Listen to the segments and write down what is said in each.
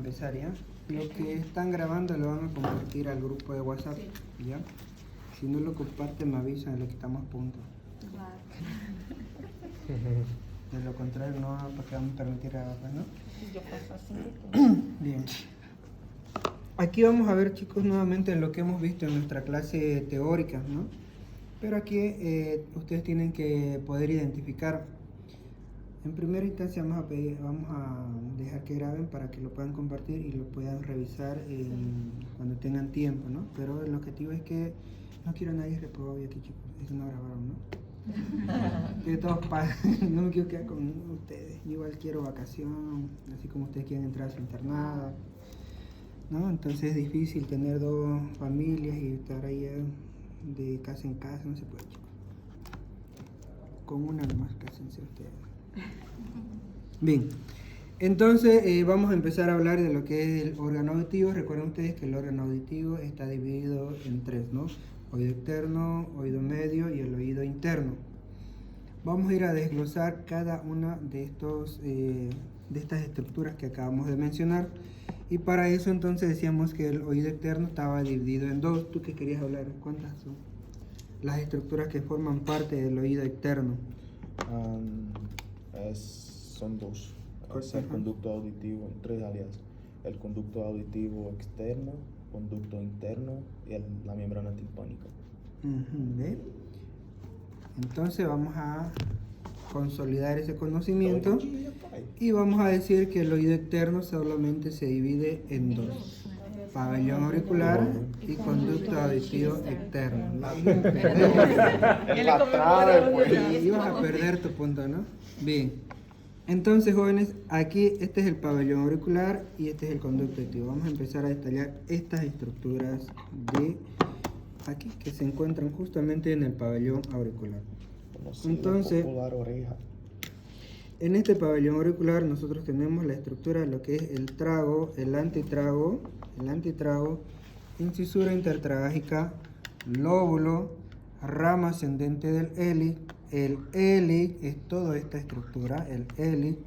Empezar ya. Lo que están grabando lo van a compartir al grupo de WhatsApp, ¿ya? Si no lo comparten me avisan, le quitamos puntos. De lo contrario no, porque vamos a permitir a ¿no? Yo paso así. Bien. Aquí vamos a ver, chicos, nuevamente lo que hemos visto en nuestra clase teórica, ¿no? Pero aquí ustedes tienen que poder identificar. En primera instancia vamos a dejar que graben para que lo puedan compartir y lo puedan revisar cuando tengan tiempo, ¿no? Pero el objetivo es que no quiero a nadie reprobado aquí, chicos. Eso no grabaron, ¿no? Que todos no me quiero quedar con ustedes. Yo igual quiero vacación, así como ustedes quieren entrar a su internado, ¿no? Entonces es difícil tener dos familias y estar ahí de casa en casa, no se puede, chicos. Con una nomás, cásense ustedes. Bien, entonces vamos a empezar a hablar de lo que es el órgano auditivo. Recuerden ustedes que el órgano auditivo está dividido en tres, ¿no? Oído externo, oído medio y el oído interno. Vamos a ir a desglosar cada una de estas estructuras que acabamos de mencionar. Y para eso entonces decíamos que el oído externo estaba dividido en dos. ¿Tú qué querías hablar? ¿Cuántas son las estructuras que forman parte del oído externo? Son dos. Es el conducto auditivo en tres áreas: el conducto auditivo externo, conducto interno y la membrana timpánica. ¿Ve? Entonces vamos a consolidar ese conocimiento y vamos a decir que el oído externo solamente se divide en dos: pabellón auricular y conducto auditivo externo. Ibas a perder tu punto, ¿no? Bien, entonces, jóvenes, aquí este es el pabellón auricular y este es el conducto auditivo. Vamos a empezar a detallar estas estructuras de aquí que se encuentran justamente en el pabellón auricular. Entonces, en este pabellón auricular nosotros tenemos la estructura de lo que es el trago, el antitrago, incisura intertragágica, lóbulo, rama ascendente del hélix. El hélix es toda esta estructura, el hélix,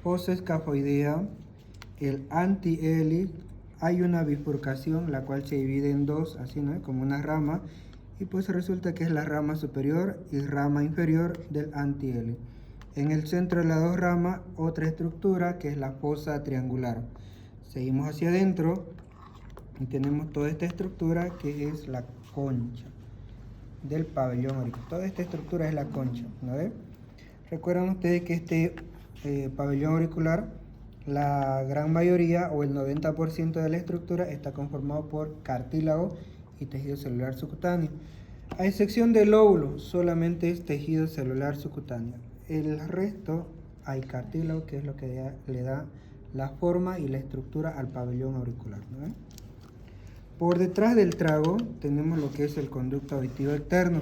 fosa escafoidea, el antihélix. Hay una bifurcación la cual se divide en dos, así, ¿no? Como una rama, y pues resulta que es la rama superior y rama inferior del antihélix. En el centro de las dos ramas, otra estructura que es la fosa triangular. Seguimos hacia adentro y tenemos toda esta estructura que es la concha del pabellón auricular. Toda esta estructura es la concha, ¿no ve? Recuerden ustedes que este pabellón auricular, la gran mayoría o el 90% de la estructura está conformado por cartílago y tejido celular subcutáneo. A excepción del lóbulo, solamente es tejido celular subcutáneo. El resto hay cartílago, que es lo que le da la forma y la estructura al pabellón auricular, ¿no? Por detrás del trago tenemos lo que es el conducto auditivo externo.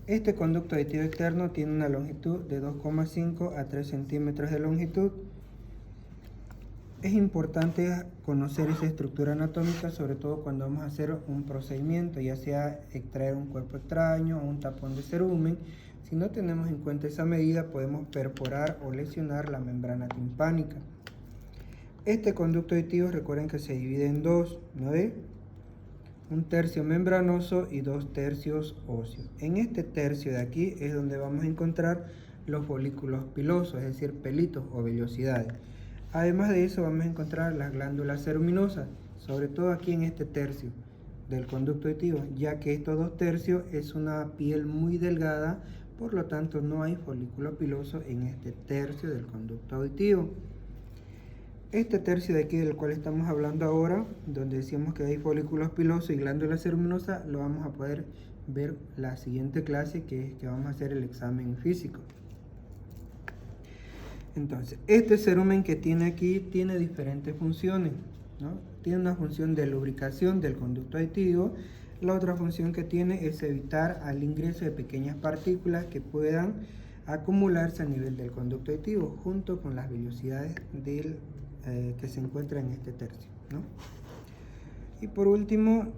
Este conducto auditivo externo tiene una longitud de 2,5 a 3 centímetros de longitud. Es importante conocer esa estructura anatómica, sobre todo cuando vamos a hacer un procedimiento, ya sea extraer un cuerpo extraño o un tapón de cerumen. Si no tenemos en cuenta esa medida, podemos perforar o lesionar la membrana timpánica. Este conducto auditivo, recuerden que se divide en dos, ¿no ve? Un tercio membranoso y 2/3 óseos. En este tercio de aquí es donde vamos a encontrar los folículos pilosos, es decir, pelitos o vellosidades. Además de eso vamos a encontrar las glándulas ceruminosas, sobre todo aquí en este tercio del conducto auditivo, ya que estos 2/3 es una piel muy delgada, por lo tanto no hay folículo piloso en este tercio del conducto auditivo. Este tercio de aquí del cual estamos hablando ahora, donde decíamos que hay folículos pilosos y glándulas ceruminosas, lo vamos a poder ver la siguiente clase, que es que vamos a hacer el examen físico. Entonces, este cerumen que tiene aquí tiene diferentes funciones, ¿no? Tiene una función de lubricación del conducto auditivo. La otra función que tiene es evitar el ingreso de pequeñas partículas que puedan acumularse a nivel del conducto auditivo, junto con las vellosidades que se encuentran en este tercio, ¿no? Y por último,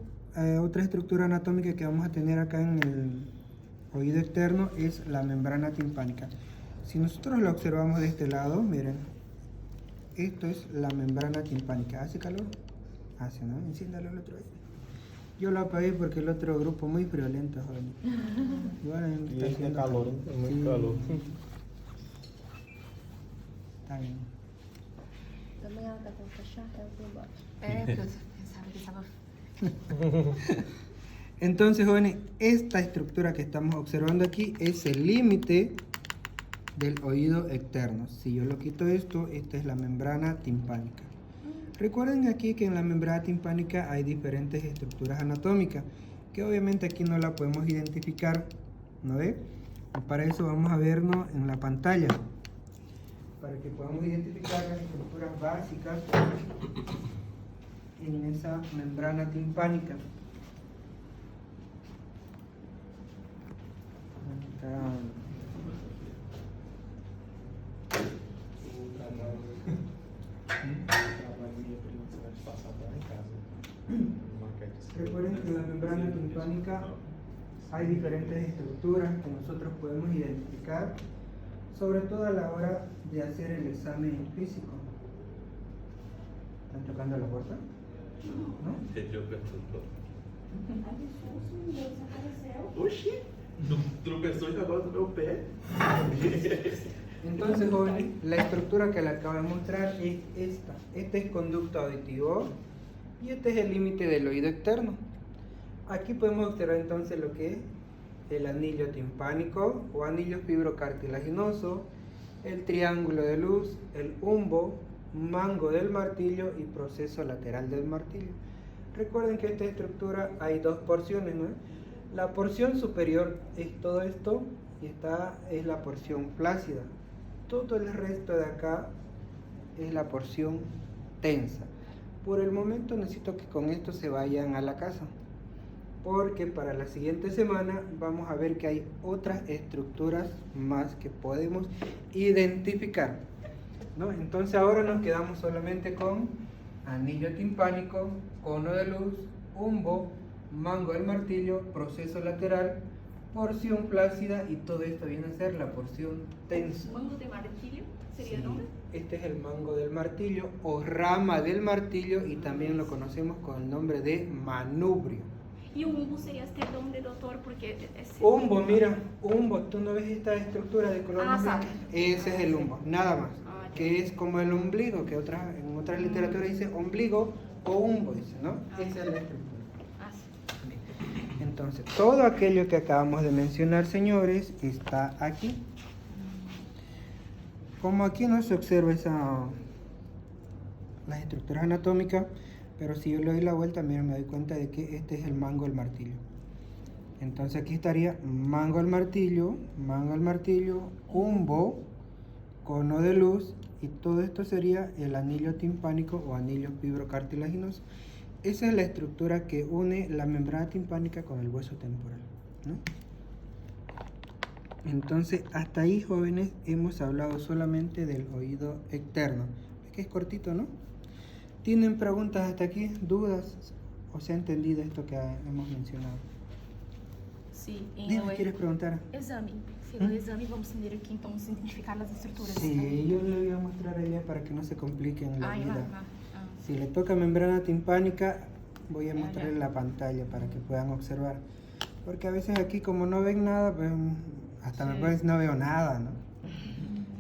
otra estructura anatómica que vamos a tener acá en el oído externo es la membrana timpánica. Si nosotros la observamos de este lado, miren, Esto es la membrana timpánica. ¿Hace calor? Hace, ¿no? Enciéndalo el otro. Yo lo apagué porque el otro grupo muy friolento, joven. Igual Y es de calor, calor. muy Sí. calor. Está bien. Também ela tá com fechar, é o que eu boto. É, porque eu pensava que estava. Entonces, jóvenes, esta estructura que estamos observando aquí es el límite del oído externo. Si yo lo quito esto, esta es la membrana timpánica. Recuerden aquí que en la membrana timpánica hay diferentes estructuras anatómicas, que obviamente aquí no la podemos identificar, ¿no ve? Y para eso vamos a vernos en la pantalla, para que podamos identificar las estructuras básicas en esa membrana timpánica. Recuerden que en la membrana timpánica hay diferentes estructuras que nosotros podemos identificar, sobre todo a la hora de hacer el examen físico. ¿Están tocando la puerta? ¿No? Eu pergunto. Oxi, tropeçou e agora do meu pé. Entonces, jóvenes, la estructura que le acabo de mostrar es esta. Este es conducto auditivo y este es el límite del oído externo. Aquí podemos observar entonces lo que es el anillo timpánico o anillo fibrocartilaginoso, el triángulo de luz, el umbo, mango del martillo y proceso lateral del martillo. Recuerden que esta estructura hay dos porciones, ¿no? La porción superior es todo esto y esta es la porción flácida. Todo el resto de acá es la porción tensa. Por el momento necesito que con esto se vayan a la casa, porque para la siguiente semana vamos a ver que hay otras estructuras más que podemos identificar, ¿no? Entonces ahora nos quedamos solamente con anillo timpánico, cono de luz, umbo, mango del martillo, proceso lateral, porción flácida y todo esto viene a ser la porción tensa. Mango de martillo sería el Sí, nombre. este es el mango del martillo o rama del martillo y también lo conocemos con el nombre de manubrio. E o umbo seria este nombre, doutor, porque Umbo, mira, umbo, tú no ves esta estructura de color Ah, marrón? sabe. Ese es el umbo, nada más. Ah, ya. Que es como el ombligo, que en otras literaturas dice ombligo o umbo, dice, ¿no? Esa es la estructura. Ah, sim. Entonces, todo aquello que acabamos de mencionar, señores, está aquí. Como aquí no se observa las estructuras anatómicas, pero si yo le doy la vuelta, mira, me doy cuenta de que este es el mango del martillo. Entonces aquí estaría mango del martillo, umbo, cono de luz, y todo esto sería el anillo timpánico o anillo fibrocartilaginoso. Esa es la estructura que une la membrana timpánica con el hueso temporal, ¿no? Entonces, hasta ahí, jóvenes, hemos hablado solamente del oído externo. Es que es cortito, ¿no? ¿Tienen preguntas hasta aquí? ¿Dudas? ¿O se ha entendido esto que hemos mencionado? Sim, em Dime, ¿quieres preguntar? exame. No exame, vamos entender aqui, então, se identificar as estruturas. Sí, yo le voy a mostrar allá para que no se compliquen la Ah, vida. ah. Si le toca membrana timpánica, voy a Ya, mostrarle ya. la pantalla para que puedan observar. Porque a veces aquí como no ven nada, pues hasta me parece no veo nada, ¿no?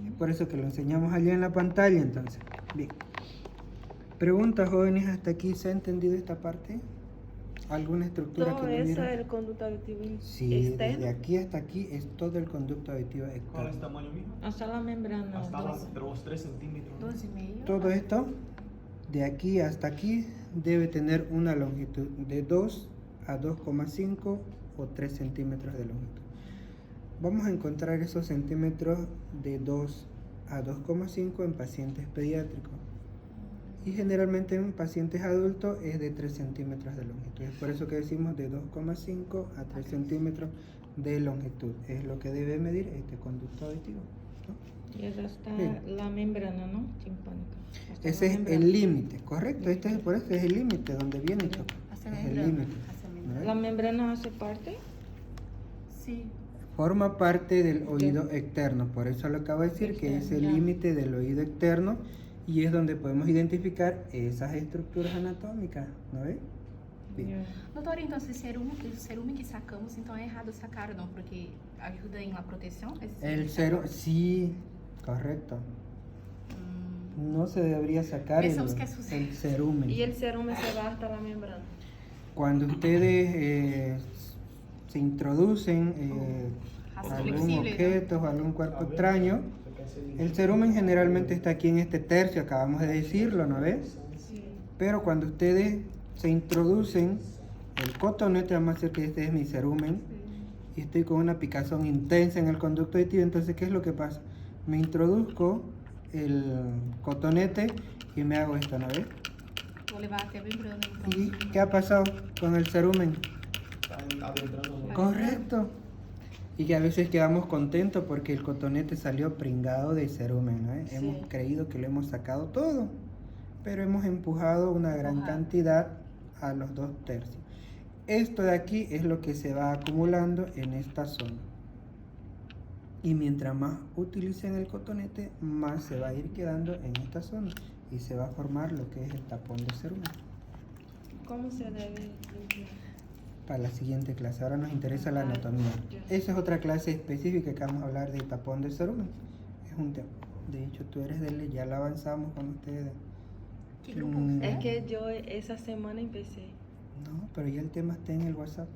Es por eso que lo enseñamos allá en la pantalla, entonces. Bien. Preguntas, jóvenes, hasta aquí, ¿se ha entendido esta parte? ¿Alguna estructura Todo que no eso vieron? es el conducto auditivo Sí, externo. desde aquí hasta aquí es todo el conducto auditivo ¿Cuál es el externo. tamaño mío? Hasta la membrana. Hasta los 3 centímetros. 12,5. Todo esto, de aquí hasta aquí, debe tener una longitud de 2 a 2,5 o 3 centímetros de longitud. Vamos a encontrar esos centímetros de 2 a 2,5 en pacientes pediátricos. Y generalmente en pacientes adultos es de 3 centímetros de longitud. Es por eso que decimos de 2,5 a 3 centímetros de longitud. Es lo que debe medir este conducto auditivo, ¿no? Y esa está Bien. la membrana, ¿no? Timpánica. Hasta Ese la es membrana. el límite, correcto. Por eso es el límite donde viene esto. Hace Es el membrana. límite. Hace ¿no membrana. ves? ¿La membrana hace parte? Sí. Forma parte del oído externo. Por eso lo acabo de decir, que es el Ya. límite del oído externo Y es donde podemos identificar esas estructuras anatómicas, ¿no ves? Bien. Doutora, então, esse cerume que sacamos, então é errado sacar, não? Porque ajuda em la proteção? El cerumen, sí, correcto. No se debería sacar Pensamos que sucede. el cerumen. Y el cerumen se va hasta la membrana. Cuando ustedes se introducen algún flexible, objeto o algún cuerpo extraño, el cerumen generalmente está aquí en este tercio, acabamos de decirlo, ¿no ves? Pero cuando ustedes se introducen el cotonete, vamos a decir que este es mi cerumen, y estoy con una picazón intensa en el conducto auditivo, entonces ¿qué es lo que pasa? Me introduzco el cotonete y me hago esto, ¿no ves? Vou levar até a membrana, então. ¿Y qué ha pasado con el cerumen? Están adentrando. Correcto. Y que a veces quedamos contentos porque el cotonete salió pringado de cerumen, ¿no? Sí. Hemos creído que lo hemos sacado todo, pero hemos empujado una gran cantidad a los 2/3. Esto de aquí es lo que se va acumulando en esta zona. Y mientras más utilicen el cotonete, más se va a ir quedando en esta zona y se va a formar lo que es el tapón de cerumen. ¿Cómo se debe limpiar? Para la siguiente clase, ahora nos interesa la anatomía. Esa es otra clase específica que vamos a hablar de tapón de cerumen. Es un tema. De hecho, tú eres de él, ya lo avanzamos con ustedes. Que grupo? Es que yo esa semana empecé. No, pero ya el tema está en el WhatsApp.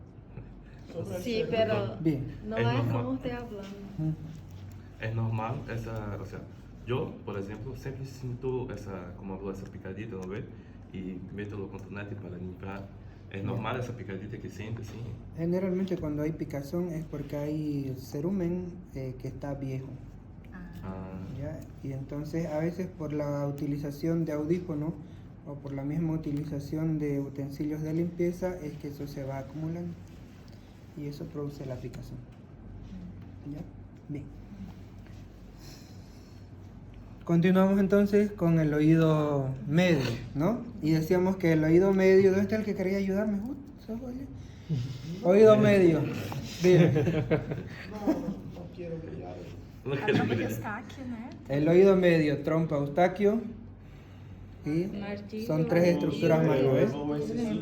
Sí, pero Bien. no Es es normal. como usted hablando. Es normal esa, o sea, yo, por ejemplo, siempre siento esa, como habló, esa picadita, ¿no ves? Y meto el cotonete para limpiar. Es normal esa picadita que siente, sí. Generalmente cuando hay picazón es porque hay cerumen que está viejo. Ah, ¿Ya? Y entonces a veces por la utilización de audífonos o por la misma utilización de utensilios de limpieza es que eso se va acumulando y eso produce la picazón. ¿Ya? Bien. Continuamos entonces con el oído medio, ¿no? Y decíamos que el oído medio, ¿dónde está el que quería ayudarme? Oído medio. Bien. No quiero brillar. no A quero trompa de brilhar. Eustáquio, né? El oído medio, trompa, eustaquio. Y Martillo, son tres estructuras más, ¿no ves? No, ese sí.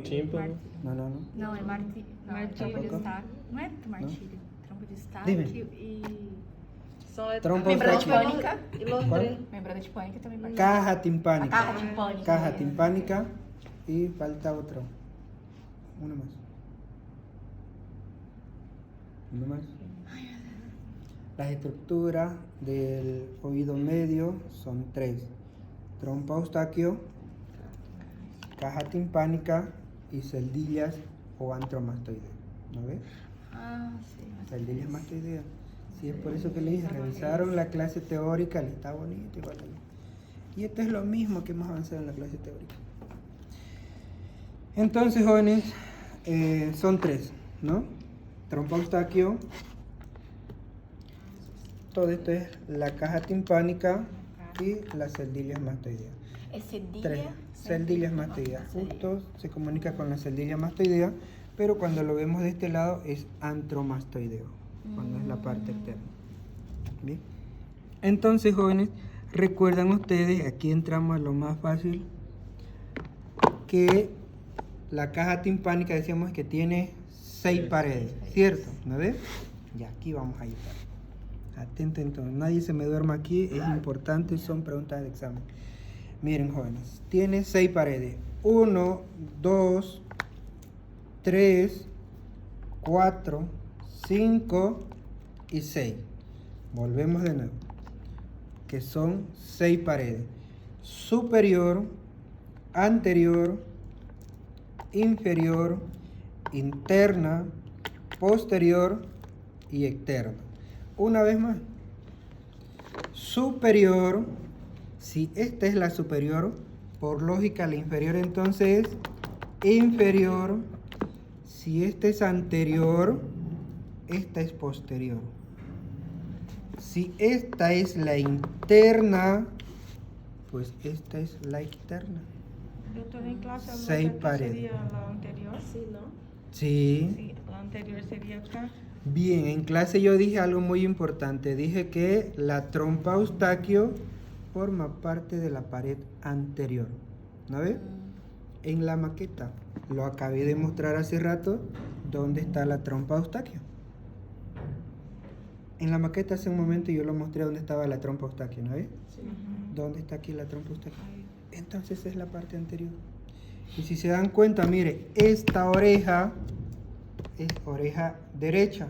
Tímpano. No, no, no. Não, é martilho. Não, é Martilho. trompa de Eustáquio. Não é martilho. Trompa de Dime. Eustáquio e... Son Trompa Membrana eustaquio. tipânica. Y los ¿Cuál? tres. Membrana tipânica também martilho. Caja A timpánica. caja timpânica. Caja timpánica. Y falta otro. Uno más. Uno más. Las estructuras del oído medio son tres. Trompa eustaquio, caja timpánica y celdillas o antromastoidea. ¿No ves? Ah, sim. Celdillas mastoideas. Sí, es por eso que le dije, revisaron la clase teórica, le está bonito igual. Y esto es lo mismo que hemos avanzado en la clase teórica. Entonces, jóvenes, son tres, ¿no? Trompa eustaquio. Todo esto es la caja timpánica y las celdillas mastoideas. É cedilha. Tres celdillas mastoideas. Justo se comunica con la celdilla mastoidea, pero cuando lo vemos de este lado es antromastoideo, cuando es la parte externa. Bien. Entonces, jóvenes, recuerdan ustedes, aquí entramos a lo más fácil, que la caja timpánica decíamos que tiene 6 paredes, ¿cierto? ¿No ves? Ya, aquí vamos a ir. Atento entonces, nadie se me duerma aquí, es importante, son preguntas de examen. Miren, jóvenes, tiene 6 paredes. 1, 2, 3, 4, 5 y 6. Volvemos de nuevo. Que son 6 paredes. Superior, anterior, inferior, interna, posterior y externa. Una vez más. Superior, si esta es la superior, por lógica la inferior entonces es inferior. Si esta es anterior, esta es posterior. Si esta es la interna, pues esta es la externa. Eu estou em classe agora, 6 que paredes. seria a anterior. Sí, ¿no? Sí. Sí, a anterior sería acá. Bien, en clase yo dije algo muy importante. Dije que la trompa eustaquio forma parte de la pared anterior. ¿No ves? En la maqueta, lo acabé de mostrar hace rato, ¿dónde está la trompa de Eustaquio? En la maqueta hace un momento yo lo mostré dónde estaba la trompa de Eustaquio, ¿no ves? ¿Dónde está aquí la trompa de Eustaquio? Entonces es la parte anterior. Y si se dan cuenta, mire, esta oreja es oreja derecha.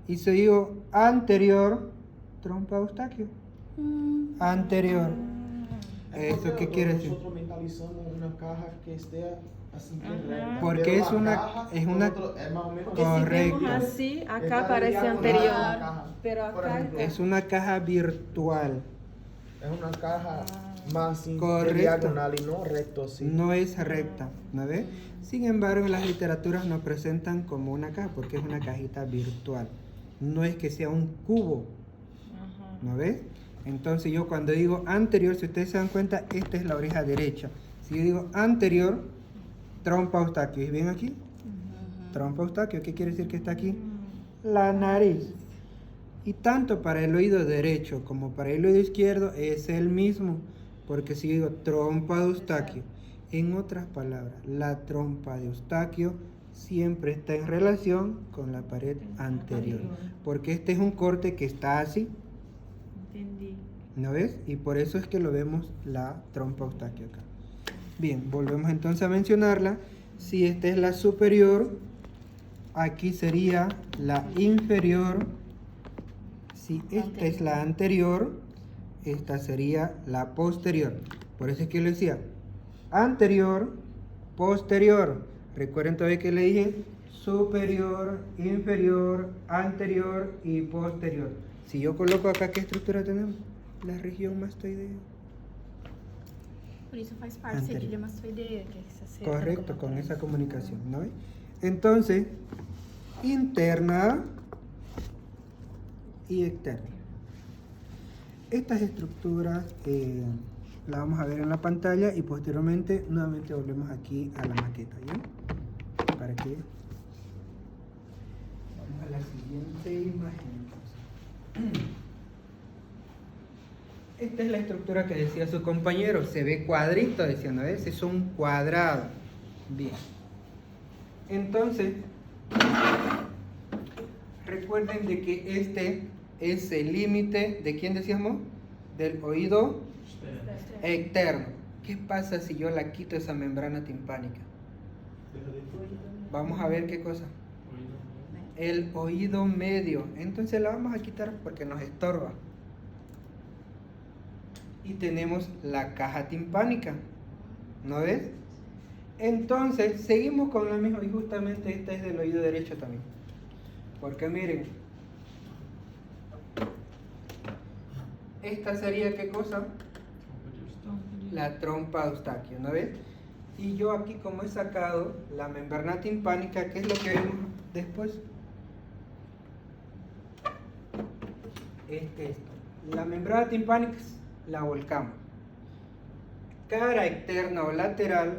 Y si digo anterior, trompa de Eustaquio. Anterior. ¿Eso qué quiere decir? Nosotros mentalizamos una caja que esté así bien recta. Porque pero es la una- caja, es una- nosotros es más o menos. Porque si Correcto. vemos así, Está acá parece diagonal anterior. a la caja. Pero Por acá ejemplo, Es una caja virtual. es una caja más así de Correcto. diagonal y no recto así. No es recta, ¿no ves? Sin embargo, en las literaturas nos presentan como una caja porque es una cajita virtual. No es que sea un cubo, ¿no ves? Entonces yo cuando digo anterior, si ustedes se dan cuenta, esta es la oreja derecha. Si yo digo anterior, trompa Eustaquio. ¿Y ven aquí? Trompa Eustaquio, ¿qué quiere decir que está aquí? La nariz. Y tanto para el oído derecho como para el oído izquierdo es el mismo. Porque si digo trompa de Eustaquio, en otras palabras, la trompa de Eustaquio siempre está en relación con la pared anterior. Porque este es un corte que está así, Entendí. ¿no ves? Y por eso es que lo vemos la trompa Eustaquio acá. Bien, volvemos entonces a mencionarla. Si esta es la superior, aquí sería la inferior. Si esta es la anterior, esta sería la posterior. Por eso es que le decía anterior, posterior. Recuerden todavía que le dije superior, inferior, anterior y posterior. Si yo coloco acá, ¿qué estructura tenemos? La región mastoidea. Por isso faz parte Anterior. cedilha mastoidea, que é essa cerca Correcto, como con aparece. esa comunicación, ¿no? Entonces, interna y externa. Estas estructuras las vamos a ver en la pantalla y posteriormente nuevamente volvemos aquí a la maqueta, ¿ya? Para que vamos a la siguiente imagen. Entonces. Esta es la estructura que decía su compañero, se ve cuadrito, decía, ¿no ves? Es un cuadrado. Bien. Entonces, recuerden de que este es el límite, ¿de quién decíamos? Del oído externo. ¿Qué pasa si yo la quito esa membrana timpánica? Vamos a ver qué cosa. El oído medio. Entonces la vamos a quitar porque nos estorba. Y tenemos la caja timpánica, ¿no ves? Entonces seguimos con lo mismo y justamente esta es del oído derecho también. Porque miren, esta sería ¿qué cosa? La trompa de Eustaquio, ¿no ves? Y yo aquí como he sacado la membrana timpánica, ¿qué es lo que vemos después? Esto. La membrana timpánica la volcamos. Cara externa o lateral,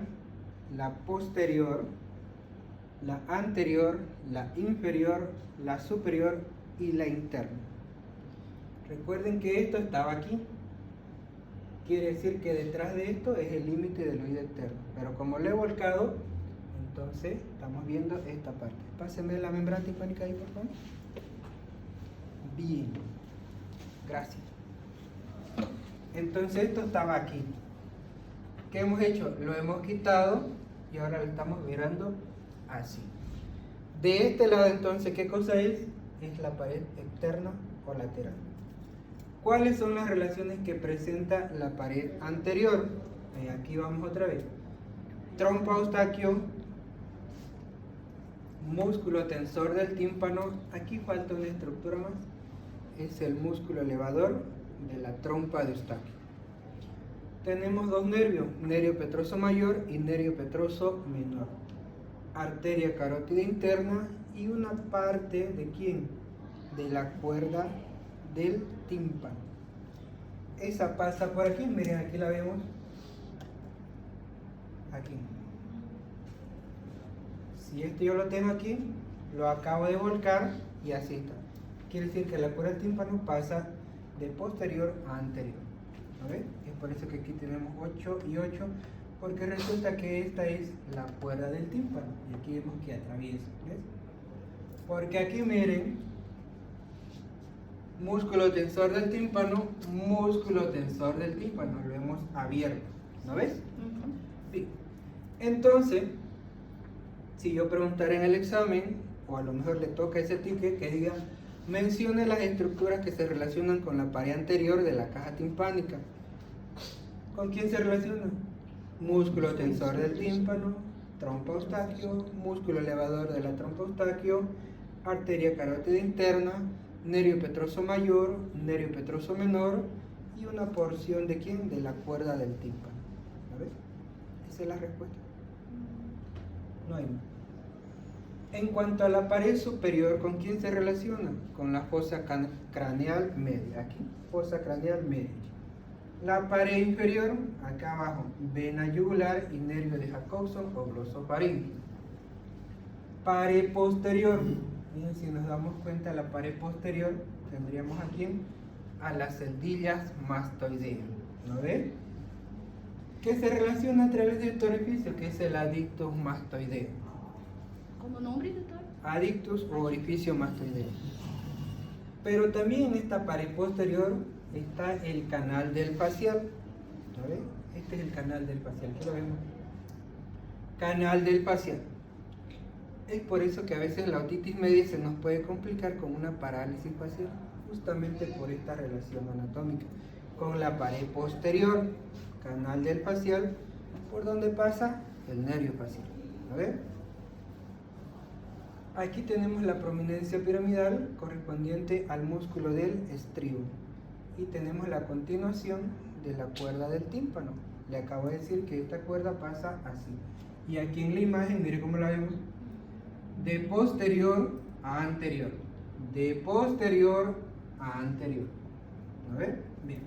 la posterior, la anterior, la inferior, la superior y la interna. Recuerden que esto estaba aquí. Quiere decir que detrás de esto es el límite del oído externo. Pero como lo he volcado, entonces estamos viendo esta parte. Pásenme la membrana timpánica ahí, por favor. Bien. Gracias. Entonces esto estaba aquí. ¿Qué hemos hecho? Lo hemos quitado y ahora lo estamos mirando así. De este lado entonces, ¿qué cosa es? Es la pared externa o lateral. ¿Cuáles son las relaciones que presenta la pared anterior? Aquí vamos otra vez. Trompa Eustaquio, músculo tensor del tímpano. Aquí falta una estructura más. Es el músculo elevador de la trompa de Eustaquio. Tenemos dos nervios, nervio petroso mayor y nervio petroso menor. Arteria carótida interna y una parte de ¿quién? De la cuerda del tímpano. Esa pasa por aquí, miren, aquí la vemos. Aquí. Si esto yo lo tengo aquí, lo acabo de volcar y así está. Quiere decir que la cuerda del tímpano pasa de posterior a anterior. ¿no ves? Es por eso que aquí tenemos 8 y 8, porque resulta que esta es la cuerda del tímpano. Y aquí vemos que atraviesa, ¿ves? Porque aquí miren, músculo tensor del tímpano, lo hemos abierto, ¿no ves? Bien. Entonces, si yo preguntara en el examen, o a lo mejor le toca ese ticket que diga, mencione las estructuras que se relacionan con la pared anterior de la caja timpánica. ¿Con quién se relaciona? Músculo tensor del tímpano, trompa eustaquio, músculo elevador de la trompa eustaquio, arteria carótida interna, nervio petroso mayor, nervio petroso menor y una porción de ¿quién? De la cuerda del tímpano. ¿La ves? Esa es la respuesta. No hay más. En cuanto a la pared superior, ¿con quién se relaciona? Con la fosa craneal media. Aquí, fosa craneal media. La pared inferior, acá abajo, vena yugular y nervio de Jacobson o glosofaringeo. Pared posterior, miren, si nos damos cuenta, la pared posterior tendríamos aquí a las celdillas mastoideas. ¿No ven? ¿Qué se relaciona a través de este orificio? Que es el adictus mastoideo. ¿Como nombre, doctor? Adictus o orificio mastoideo. Pero también en esta pared posterior está el canal del facial. ¿No ven? Este es el canal del facial. Aquí lo vemos. Canal del facial. Es por eso que a veces la otitis media se nos puede complicar con una parálisis facial, justamente por esta relación anatómica con la pared posterior, canal del facial, por donde pasa el nervio facial. ¿No ven? Aquí tenemos la prominencia piramidal correspondiente al músculo del estribo y tenemos la continuación de la cuerda del tímpano. Le acabo de decir que esta cuerda pasa así. Y aquí en la imagen, mire cómo la vemos. De posterior a anterior. De posterior a anterior. ¿No ven? Bien.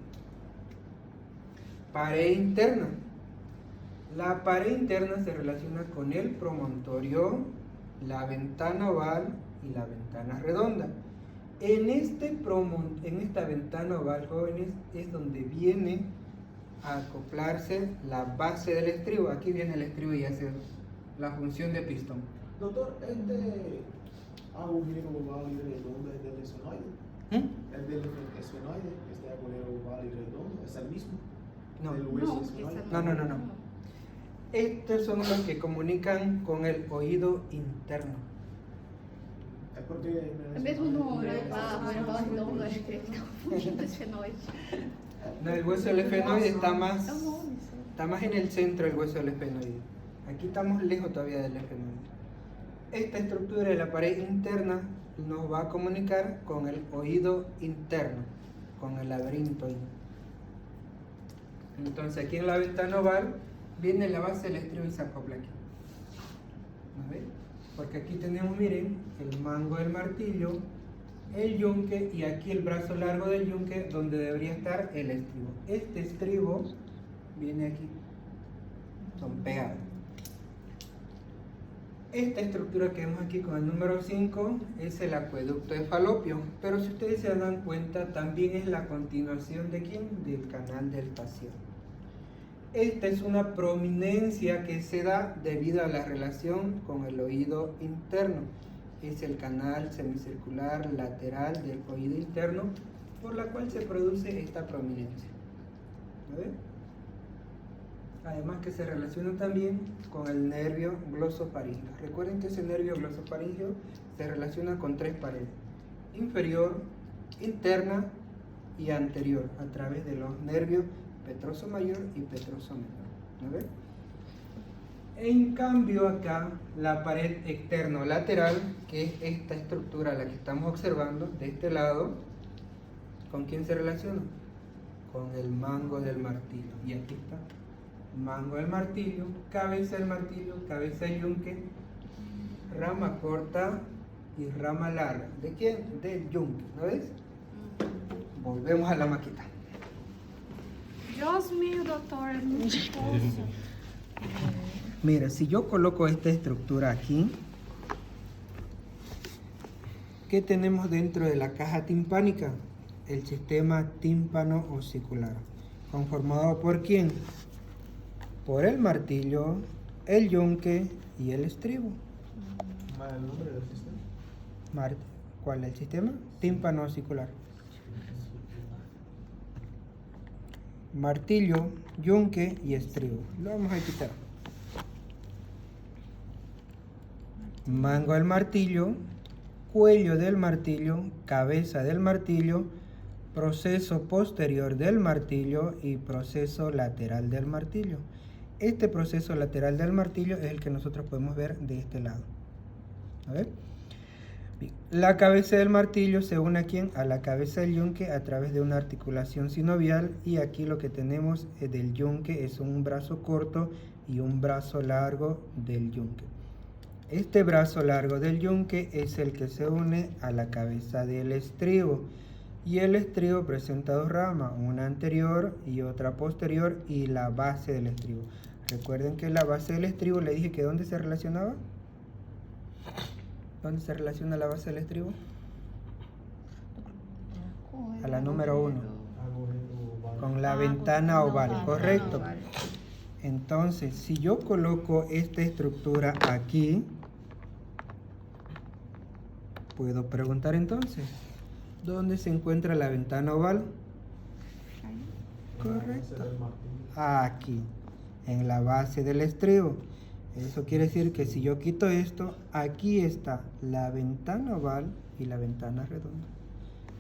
Pared interna. La pared interna se relaciona con el promontorio, la ventana oval y la ventana redonda. En esta ventana oval, jóvenes, es donde viene a acoplarse la base del estribo. Aquí viene el estribo y hace la función de pistón. Doctor, este agujero oval y redondo es del esfenoide. El del esfenoide, este agujero oval y redondo, ¿es el mismo? No. ¿El hueso esfenoide? No. Estos son los que comunican con el oído interno. Es porque É mesmo no arredor redondo, acho que ele está confundindo esfenoide. No, el hueso del esfenoide está É o más nome, sim. Está más en el centro del hueso del esfenoide. Aquí estamos lejos todavía del esfenoide. Esta estructura de la pared interna nos va a comunicar con el oído interno, con el laberinto oído. Entonces aquí en la ventana oval viene la base del estribo y se acopla aquí. ¿No ven? Porque aquí tenemos, miren, el mango del martillo, el yunque y aquí el brazo largo del yunque donde debería estar el estribo. Este estribo viene aquí, son pegados. Esta estructura que vemos aquí con el número 5 es el acueducto de Falopio, pero si ustedes se dan cuenta también es la continuación de ¿quién? Del canal del facial. Esta es una prominencia que se da debido a la relación con el oído interno. Es el canal semicircular lateral del oído interno por la cual se produce esta prominencia. ¿Lo ven? Además que se relaciona también con el nervio glosofaríngeo. Recuerden que ese nervio glosofaríngeo se relaciona con tres paredes: inferior, interna y anterior, a través de los nervios petroso mayor y petroso menor. ¿No ven? En cambio acá, la pared externo-lateral, que es esta estructura la que estamos observando de este lado, ¿con quién se relaciona? Con el mango del martillo. Y aquí está. Mango del martillo, cabeza del yunque, rama corta y rama larga. ¿De quién? Del yunque, ¿no ves? Volvemos a la maqueta. Dios mío, doutor, é muito difícil. Mira, si yo coloco esta estructura aquí, ¿qué tenemos dentro de la caja timpánica? El sistema tímpano osicular. ¿Conformado por quién? Por el martillo, el yunque y el estribo. ¿El nombre del sistema? ¿Cuál es el sistema? Tímpano auricular. Martillo, yunque y estribo. Lo vamos a quitar. Mango del martillo, cuello del martillo, cabeza del martillo, proceso posterior del martillo y proceso lateral del martillo. Este proceso lateral del martillo es el que nosotros podemos ver de este lado. A ver. Bien. La cabeza del martillo se une ¿a quién? A la cabeza del yunque a través de una articulación sinovial, y aquí lo que tenemos del yunque es un brazo corto y un brazo largo del yunque. Este brazo largo del yunque es el que se une a la cabeza del estribo, y el estribo presenta dos ramas, una anterior y otra posterior, y la base del estribo. Recuerden que la base del estribo le dije que ¿dónde se relacionaba? ¿Dónde se relaciona la base del estribo? A la número 1. Con la ventana oval, correcto. Entonces, si yo coloco esta estructura aquí, puedo preguntar entonces, ¿dónde se encuentra la ventana oval? Correcto. Aquí, en la base del estribo. Eso quiere decir que si yo quito esto, aquí está la ventana oval y la ventana redonda.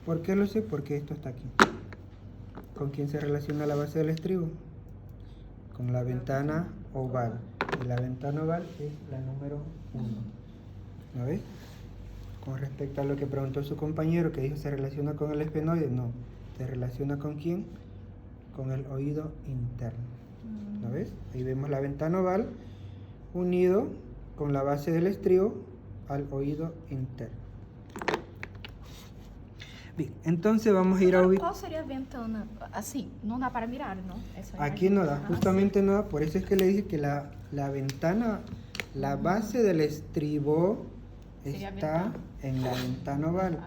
¿Por qué lo sé? Porque esto está aquí. ¿Con quién se relaciona la base del estribo? Con la ventana oval. Y la ventana oval es la número 1. ¿Lo ves? Con respecto a lo que preguntó su compañero, que dijo se relaciona con el esfenoide, no. ¿Se relaciona con quién? Con el oído interno. ¿Lo ves? Ahí vemos la ventana oval unido con la base del estribo al oído interno. Bien, entonces vamos a ir a ubicar. ¿Cuál sería ventana? Así, no da para mirar, ¿no? Aquí no da, justamente no da, por eso es que le dije que la ventana, la base del estribo está en la ventana oval.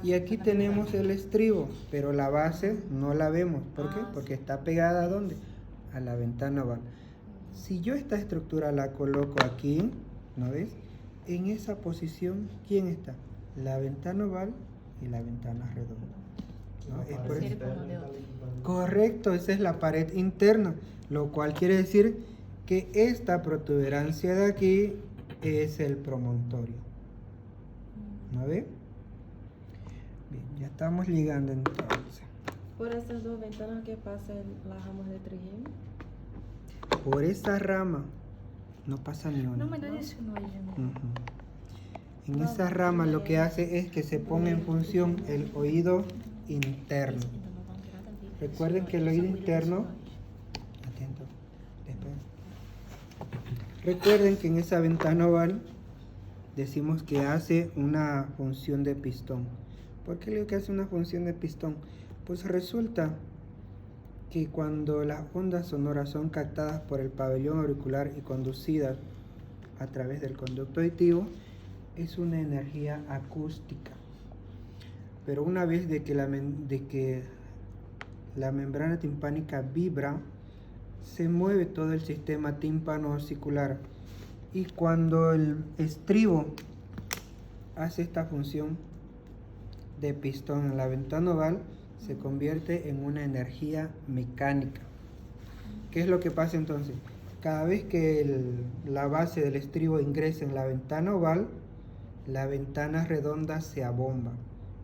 Y aquí tenemos el estribo, pero la base no la vemos. ¿Por qué? Porque está pegada ¿a dónde? A la ventana oval. Si yo esta estructura la coloco aquí, ¿no ves? En esa posición, ¿quién está? La ventana oval y la ventana redonda. ¿No? Es por eso. Correcto, esa es la pared interna, lo cual quiere decir que esta protuberancia de aquí es el promontorio. ¿No ve? Bien, ya estamos ligando entonces. Por estas dos ventanas que pasan las ramas de trigêmeo. Por esa rama no pasa ni una. No me da eso, no hay. En esa rama lo que hace es que se ponga en función el oído interno. Recuerden que el oído interno, atento, después. Recuerden que en esa ventana oval decimos que hace una función de pistón. ¿Por qué le digo que hace una función de pistón? Pues resulta que cuando las ondas sonoras son captadas por el pabellón auricular y conducidas a través del conducto auditivo, es una energía acústica. Pero una vez de que la membrana timpánica vibra, se mueve todo el sistema tímpano-auricular, y cuando el estribo hace esta función de pistón en la ventana oval, se convierte en una energía mecánica. ¿Qué es lo que pasa entonces? Cada vez que la base del estribo ingresa en la ventana oval, la ventana redonda se abomba.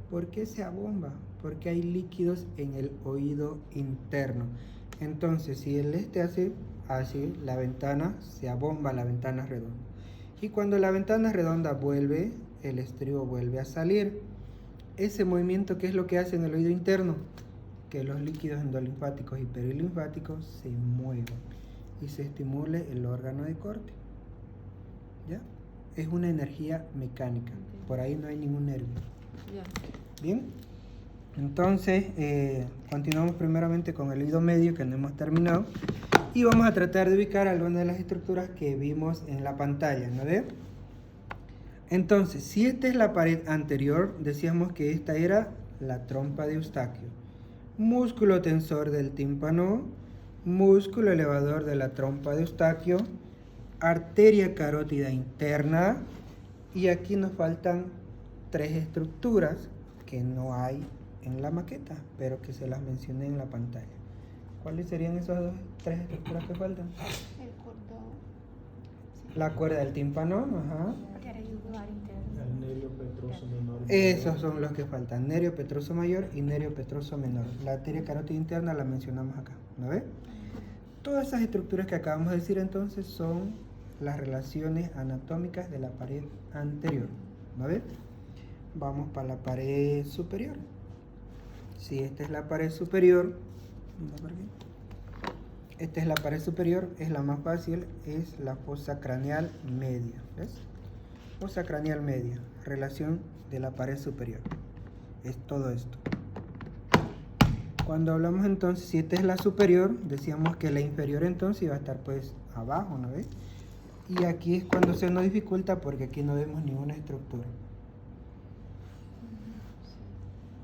¿Por qué se abomba? Porque hay líquidos en el oído interno. Entonces, si el hace así, la ventana se abomba, la ventana redonda. Y cuando la ventana redonda vuelve, el estribo vuelve a salir. Ese movimiento, ¿qué es lo que hace en el oído interno? Que los líquidos endolinfáticos y perilinfáticos se muevan y se estimule el órgano de corte. ¿Ya? Es una energía mecánica. Por ahí no hay ningún nervio. Bien. Entonces, continuamos primeramente con el oído medio, que no hemos terminado. Y vamos a tratar de ubicar algunas de las estructuras que vimos en la pantalla, ¿no ve? Entonces, si esta es la pared anterior, decíamos que esta era la trompa de Eustaquio. músculo tensor del tímpano, músculo elevador de la trompa de Eustaquio, arteria carótida interna, y aquí nos faltan 3 estructuras que no hay en la maqueta, pero que se las mencioné en la pantalla. ¿Cuáles serían esas 3 estructuras que faltan? El cordón. La cuerda del tímpano, ajá. Arteria jugular interna. El nervio petroso menor. Esos son los que faltan, nervio petroso mayor y nervio petroso menor. La arteria carótida interna la mencionamos acá, ¿no ves? Todas esas estructuras que acabamos de decir entonces son las relaciones anatómicas de la pared anterior, ¿no ves? Vamos para la pared superior. Si esta es la pared superior, esta es la pared superior, es la más fácil, es la fosa craneal media, ¿ves? Fosa craneal media, relación de la pared superior, es todo esto. Cuando hablamos entonces, si esta es la superior, decíamos que la inferior entonces iba a estar pues abajo, ¿no ves? Y aquí es cuando se nos dificulta porque aquí no vemos ninguna estructura.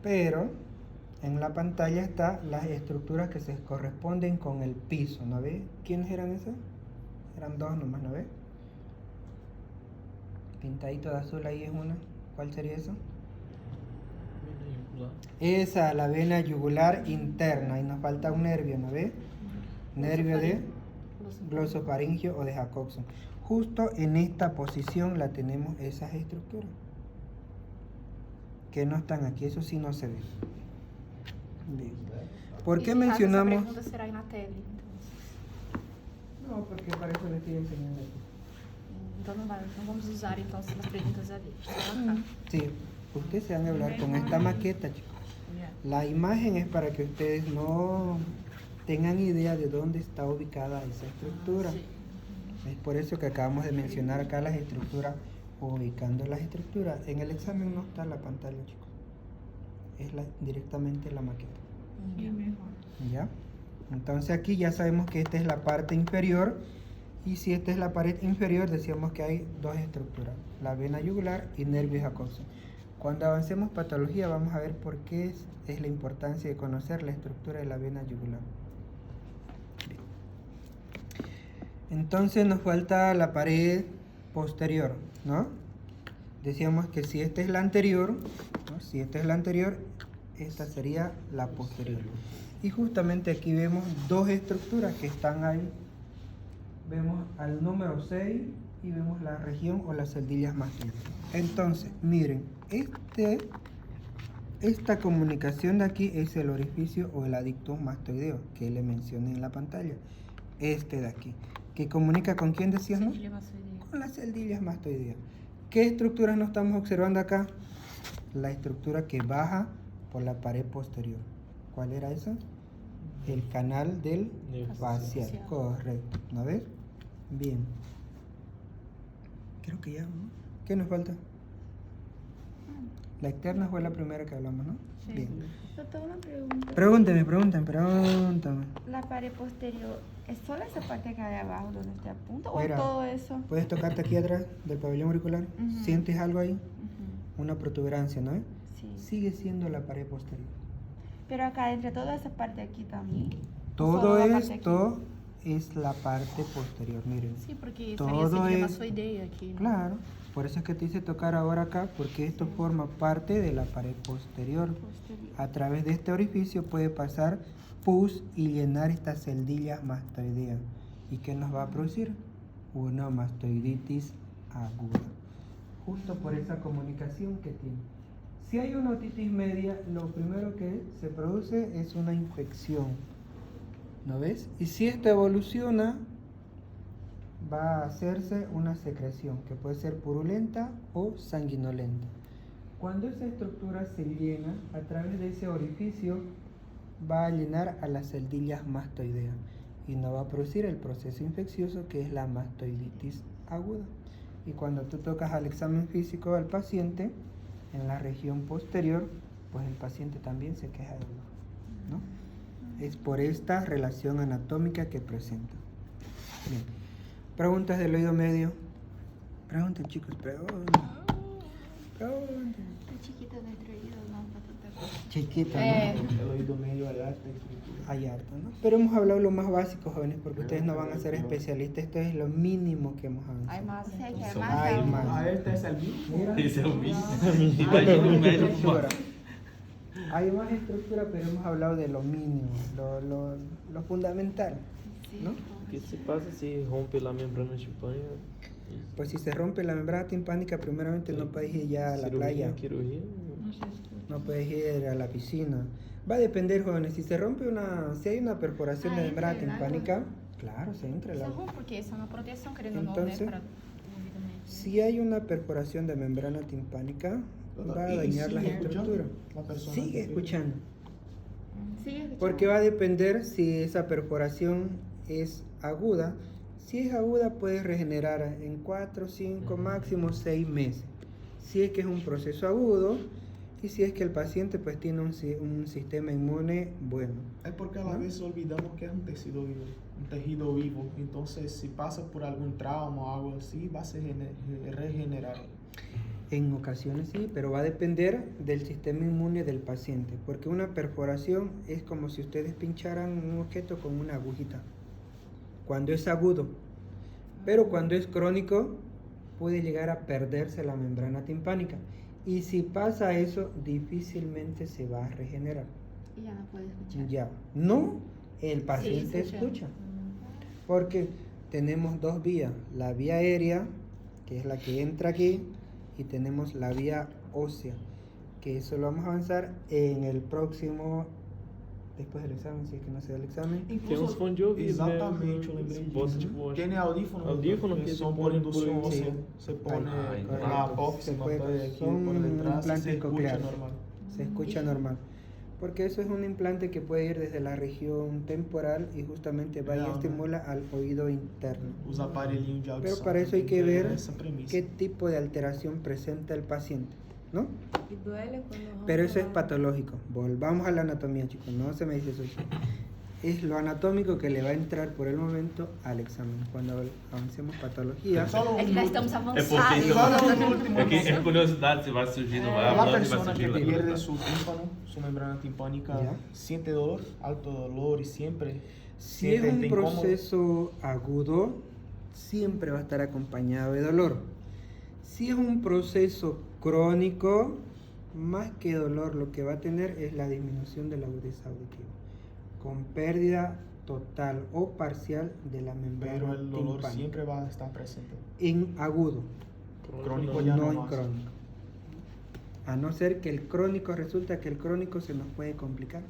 Pero en la pantalla están las estructuras que se corresponden con el piso, ¿no ves? ¿Quiénes eran esas? Eran 2 nomás, ¿no ves? Pintadito de azul ahí es una. ¿Cuál sería eso? Esa, la vena yugular interna. Y nos falta un nervio, ¿no ves? Nervio de glosofaringio o de Jacobson. Justo en esta posición la tenemos esas estructuras. Que no están aquí, eso sí no se ve. Bien. ¿Por qué mencionamos? Essa pergunta será na tela, então. No, porque para eso le estoy enseñando aquí. Então não vamos usar então as perguntas ali. Só acá. Sí, ustedes se van a hablar con esta maqueta, chicos. Ya. La imagen es para que ustedes no tengan idea de dónde está ubicada esa estructura. Sí. Es por eso que acabamos de mencionar acá las estructuras, ubicando las estructuras. En el examen no está la pantalla, chicos. Es directamente la maqueta. Ya. ¿Ya? Entonces aquí ya sabemos que esta es la parte inferior. Y si esta es la pared inferior, decíamos que hay 2 estructuras, la vena yugular y nervio Jacobson. Cuando avancemos patología vamos a ver por qué es la importancia de conocer la estructura de la vena yugular. Bien. Entonces nos falta la pared posterior, ¿no? Decíamos que si esta es la anterior, ¿no? Si esta es la anterior, esta sería la posterior. Y justamente aquí vemos 2 estructuras que están ahí. Vemos al número 6 y vemos la región o las celdillas mastoideas. Entonces, miren, esta comunicación de aquí es el orificio o el adictus mastoideo que le mencioné en la pantalla. Este de aquí, que comunica con quién decíamos? Cedilha mastoidea. Con las celdillas mastoideas. ¿Qué estructuras nos estamos observando acá? La estructura que baja por la pared posterior. ¿Cuál era esa? El canal del facial, correcto, ¿no ves? Bien. Creo que ya, ¿no? ¿Qué nos falta? La externa fue la primera que hablamos, ¿no? Sí. Bien. Doctor, una pregunta. Pregúntame. La pared posterior, ¿es solo esa parte que hay abajo donde usted apunta o Mira, es todo eso? Puedes tocarte aquí atrás del pabellón auricular. Ujú. ¿Sientes algo ahí? Ujú. Una protuberancia, ¿no? Sí. Sigue siendo la pared posterior. Pero acá entre toda esa parte aquí también. Todo Solo la parte esto es la parte posterior, miren. Sim, porque Todo faria cedilha es- mastoidea aqui. Né? Claro, por eso es que te hice tocar ahora acá, porque esto forma parte de la pared posterior. Posterior. A través de este orificio puede pasar pus y llenar estas celdillas mastoideas. ¿Y qué nos va a producir? Una mastoiditis aguda. Justo por esa comunicación que tiene. Si hay una otitis media, lo primero que se produce es una infección. ¿No ves? Y si esta evoluciona, va a hacerse una secreción que puede ser purulenta o sanguinolenta. Cuando esa estructura se llena, a través de ese orificio va a llenar a las celdillas mastoideas y no va a producir el proceso infeccioso que es la mastoiditis aguda. Y cuando tú tocas al examen físico del paciente, en la región posterior, pues el paciente también se queja de dolor, ¿no? Es por esta relación anatómica que presenta. Bien. Preguntas del oído medio. Pregunten, chicos, pregunten. Pronto. Está chiquito nuestro oído, no para tanta cosa. Chiquito, ¿no? El oído medio hay harta estructura. Hay harto, ¿no? Pero hemos hablado lo más básico, jóvenes, porque ustedes no van a ser especialistas. Esto es lo mínimo que hemos avanzado. Hay más, sé que hay Son- más. Hay aún. más. Ah, este es el mismo. Mira. Esse é o mínimo. Hay Imagina más o médico com estructura. Hay más estructura, pero hemos hablado de lo mínimo, lo fundamental, ¿no? O que se pasa si rompe la membrana timpânica? Pues si se rompe la membrana timpánica, primeramente no puedes ir ya a la playa, Cirurgia. no puedes ir a la piscina. Va a depender, jóvenes, si se rompe si hay una perforación Ah, de membrana entra el agua. timpánica, claro, se entra el Isso é agua. ruim, porque isso é uma proteção, querendo ou não, Entonces, né, para o ouvido médico. Si hay una perforación de membrana timpánica, va a dañar las estructuras. La persona Sigue que- escuchando. Sigue escuchando. Porque va a depender si esa perforación es aguda. Si es aguda, puedes regenerar en 4, 5, máximo 6 meses. Si es que es un proceso agudo y si es que el paciente pues tiene un sistema inmune bueno. Es porque a la vez olvidamos que es un tejido vivo. Entonces, si pasa por algún trauma o algo así, va a se regenerar. En ocasiones sí, pero va a depender del sistema inmune del paciente. Porque una perforación es como si ustedes pincharan un objeto con una agujita. Cuando es agudo. Pero cuando es crónico, puede llegar a perderse la membrana timpánica. Y si pasa eso, difícilmente se va a regenerar. Y ya no puede escuchar. Ya. No, el paciente escucha. escucha. Porque tenemos dos vías. La vía aérea, que es la que entra aquí, y tenemos la vía ósea, que eso lo vamos a avanzar en el próximo, después del examen, si es que no se da el examen. Tem uns fones de ouvido, Exatamente, né? eu lembrei Bota disso. tipo, acho- Tiene audífono. Audífono que son se por pone inducción por- ósea. sí. Se pone Ah, en la correcto. Se apófise, puede- aquí son por detrás, y implantes se escucha cocleares. normal. Se escucha normal. Porque eso es un implante que puede ir desde la región temporal y justamente va y Legal, ¿no? estimula al oído interno. Os aparelhinhos de audição. Pero para eso hay que tem ver essa premissa. qué tipo de alteración presenta el paciente, ¿no? Y duele cuando rompe Pero eso es la- patológico. Volvamos a la anatomía, chicos. No se me dice eso. Es lo anatómico que le va a entrar por el momento al examen. Cuando avancemos patología, Só É que nós estamos É porque avançados. Só no último. é que é curiosidade, se vai surgindo, vai La hablando e vai persona que surgindo la pierde curiosidade. su tímpano, su membrana timpánica, Ya. siente dolor, alto dolor y siempre si es siente un incómodo. proceso agudo, siempre va a estar acompañado de dolor. Si es un proceso crónico, más que dolor, lo que va a tener es la disminución de la agudeza auditiva, con pérdida total o parcial de la membrana Pero el dolor timpánica. siempre va a estar presente. En agudo, Crónico no ya no en más. crónico. A no ser que el crónico, resulta que el crónico se nos puede complicar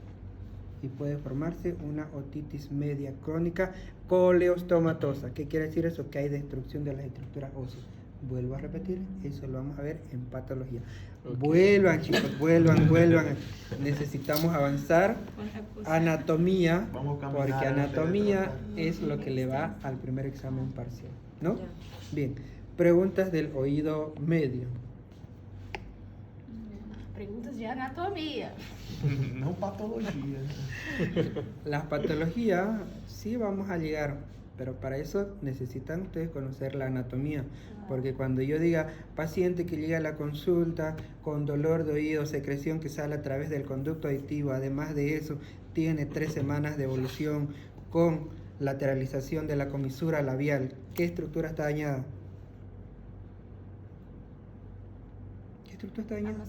y puede formarse una otitis media crónica coleostomatosa. ¿Qué quiere decir eso? Que hay destrucción de las estructuras óseas. Vuelvo a repetir, eso lo vamos a ver en patología. Ok. Vuelvan, chicos, vuelvan. Necesitamos avanzar. Anatomía, Vamos a caminar porque en la anatomía penetración. es lo que le va al primer examen parcial, ¿no? Ya. Bien, preguntas del oído medio. Perguntas de anatomia. No patología. Las patologías sí vamos a llegar, pero para eso necesitan ustedes conocer la anatomía, porque cuando yo diga paciente que llega a la consulta con dolor de oído, secreción que sale a través del conducto auditivo, además de eso tiene 3 semanas de evolución con lateralización de la comisura labial, ¿qué estructura está dañada? ¿Qué estructura está dañada?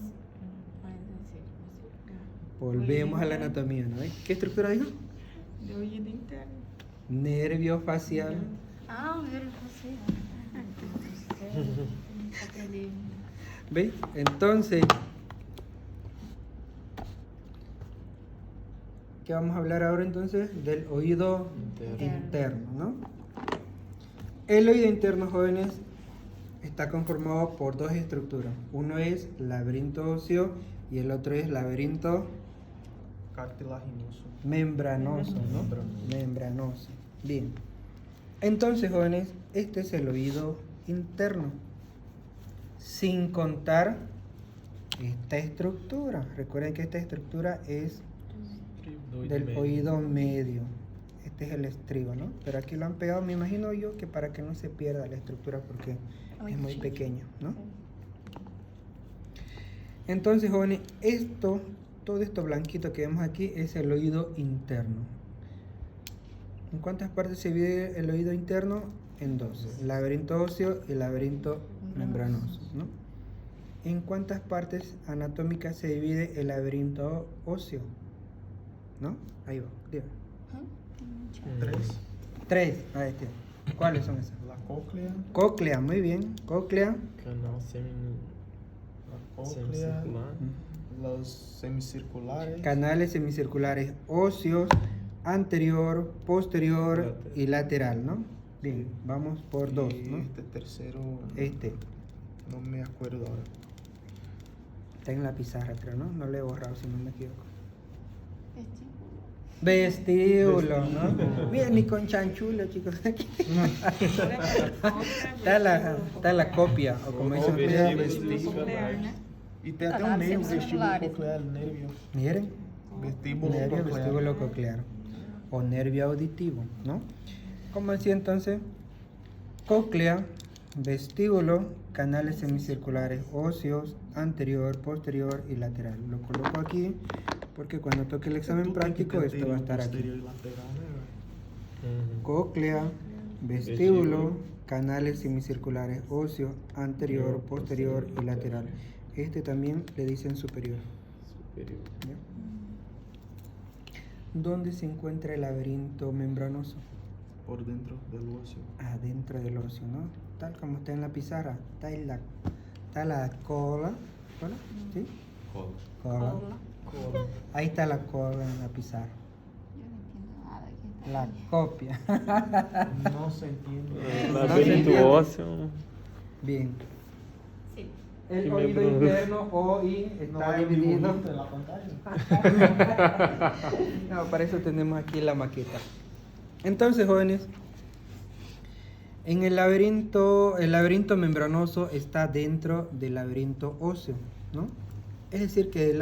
Volvemos a la anatomía, ¿no? ¿Qué estructura dijo? De oído interno. Nervio facial. Ah, o nervo facial. Aprendí. ¿Veis? Entonces, ¿qué vamos a hablar ahora entonces? Del oído interno, ¿no? El oído interno, jóvenes, está conformado por 2 estructuras. Uno es laberinto óseo y el otro es laberinto Cartilaginoso. membranoso, ¿no? Membranoso. Bien. Entonces, jóvenes, este es el oído interno. Sin contar esta estructura. Recuerden que esta estructura es del oído medio. Este es el estribo, ¿no? Pero aquí lo han pegado, me imagino yo, que para que no se pierda la estructura porque es muy pequeño, ¿no? Entonces, jóvenes, todo esto blanquito que vemos aquí es el oído interno. ¿En cuántas partes se divide el oído interno? En dos: el laberinto óseo y el laberinto membranoso, ¿no? ¿En cuántas partes anatómicas se divide el laberinto óseo? ¿No? Ahí va, dígame. 3. 3, ahí está. ¿Cuáles son esas? La cóclea. Cóclea, muy bien. Cóclea. Canal La cóclea. semicircular. Los semicirculares. Canales semicirculares óseos, anterior, posterior y lateral, ¿no? Bien, vamos por 2, Y ¿no? este tercero. Este, No me acuerdo ahora. está en la pizarra, creo, ¿no? No lo he borrado, si no me equivoco. Vestíbulo. Vestíbulo, ¿no? Mira, ni con chanchulo, chicos. Está la copia, o como dicen ustedes. vestíbulo. Coclear, né? Y te até un Canales nervio, vestíbulo semicirculares. coclear, nervio. Miren, Vestíbulo nervio coclear. vestíbulo coclear o nervio auditivo, ¿no? Como decía entonces, cóclea, vestíbulo, canales semicirculares óseos, anterior, posterior y lateral. Lo coloco aquí porque cuando toque el examen práctico esto va a estar aquí. Cóclea, vestíbulo, canales semicirculares óseos, anterior, posterior y lateral. Este también le dicen superior. Superior. ¿Ya? ¿Dónde se encuentra el laberinto membranoso? Por dentro del óseo. Adentro del óseo, ¿no? Tal como está en la pizarra. Está la cola. ¿Cola? ¿Sí? Cola. Cola. Ahí está la cola en la pizarra. Yo no entiendo nada que está La ahí. copia. No se entiende. Laberinto óseo. Bien. Sí. El Sí, oído membranoso. interno OI No está hay dividido. dibujito en la pantalla. No, para eso tenemos aquí la maqueta. Entonces, jóvenes, en el laberinto membranoso está dentro del laberinto óseo, ¿no? Es decir, que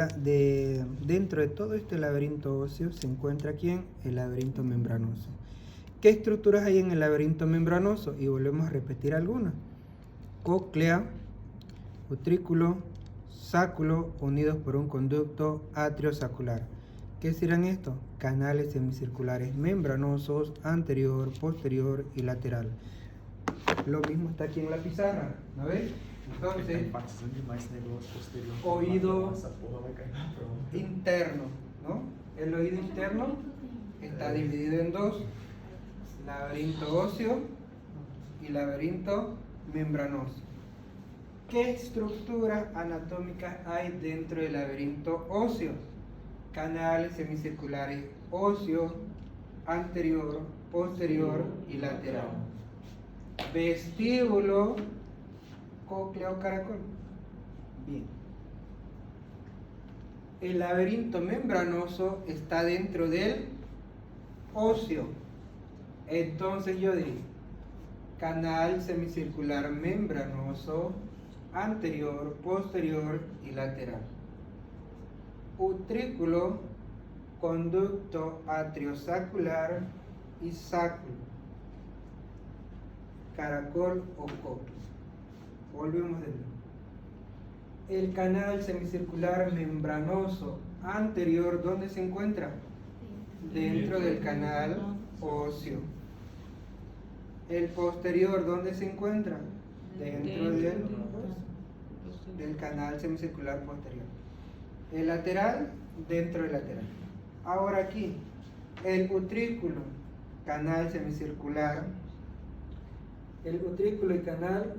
dentro de todo este laberinto óseo se encuentra ¿quién? El laberinto membranoso. ¿Qué estructuras hay en el laberinto membranoso? Y volvemos a repetir algunas. Cóclea, utrículo, sáculo unidos por un conducto atriosacular. ¿Qué serán estos? Canales semicirculares membranosos, anterior, posterior y lateral. Lo mismo está aquí en la pizarra, ¿no ves? Entonces, oído interno, ¿no? El oído interno está dividido en dos: laberinto óseo y laberinto membranoso. ¿Qué estructuras anatómicas hay dentro del laberinto óseo? Canales semicirculares óseos, anterior, posterior y lateral. Vestíbulo, cóclea o caracol. Bien. El laberinto membranoso está dentro del óseo. Entonces yo digo, canal semicircular membranoso, anterior, posterior y lateral. Utrículo, conducto atriosacular y sáculo. Caracol o cóclea. Volvemos de nuevo. El canal semicircular membranoso anterior, ¿dónde se encuentra? Dentro del canal óseo. El posterior, ¿dónde se encuentra? Dentro del canal semicircular posterior. El lateral, dentro del lateral. Ahora aquí, el utrículo, canal semicircular. El utrículo y canal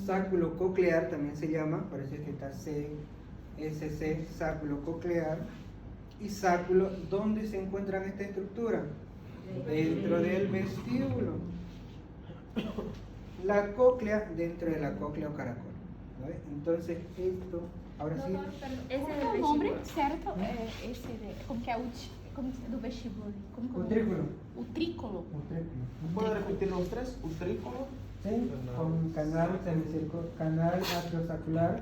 sáculo coclear también se llama, por eso es que está CSC, sáculo coclear. Y sáculo, ¿dónde se encuentran esta estructura? Dentro del vestíbulo. La cóclea dentro de la cóclea o caracol. ¿Vale? Entonces, esto, ahora sí. Esse Como é que é o o nome nome certo? Como que é como que é do vestíbulo? Como que é o nome? Utrículo. Utrículo. Utrículo. ¿Puedo repetir los tres? Utrículo. Sí, con canal canal atriosacular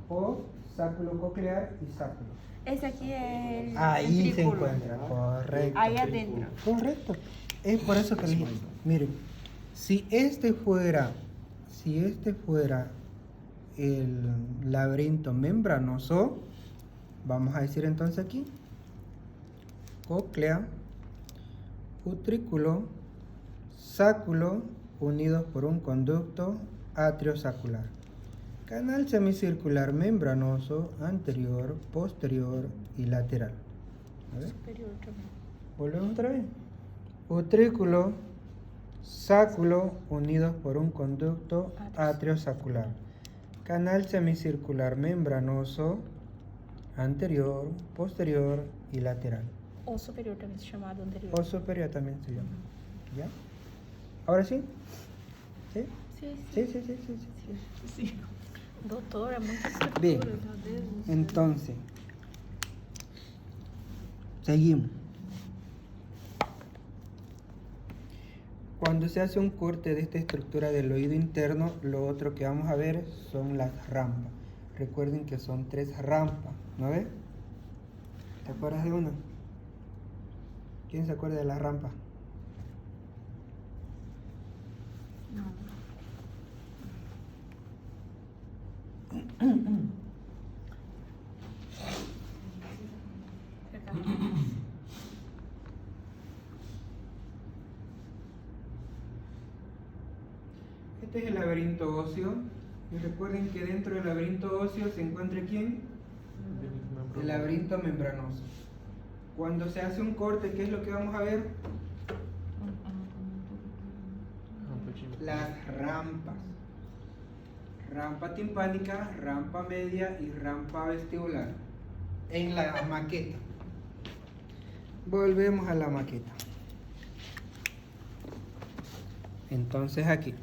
o sáculo coclear y sáculo. Ese aquí es el Ahí se ventrículo. encuentra, correcto. Ahí adentro. Correcto. Es por eso que les digo. Miren, si este fuera el laberinto membranoso, vamos a decir entonces aquí, cóclea, utrículo, sáculo, unidos por un conducto atriosaccular. Canal semicircular membranoso anterior, posterior y lateral. A ver. Superior también. Volvemos otra vez. Utrículo, sáculo, unidos por un conducto atriosaccular. Canal semicircular membranoso anterior, posterior y lateral. O superior também se chamado anterior. O superior también se llama. ¿Ya? ¿Ahora sí? ¿Sí? Sim, Sí, sí, sí, sí, sí. sim. Doutor, é muito estrutura, Bien. meu Deus do céu. Entonces, seguimos. Cuando se hace un corte de esta estructura del oído interno, lo otro que vamos a ver son las rampas. Recuerden que son 3 rampas, ¿no ves? ¿Te acuerdas de una? ¿Quién se acuerda de la rampa? Este es el laberinto óseo. Y recuerden que dentro del laberinto óseo se encuentra ¿quién? El laberinto membranoso. Cuando se hace un corte, ¿qué es lo que vamos a ver? Las rampas. Rampa timpánica, rampa media y rampa vestibular. En la maqueta. Volvemos a la maqueta. Entonces aquí.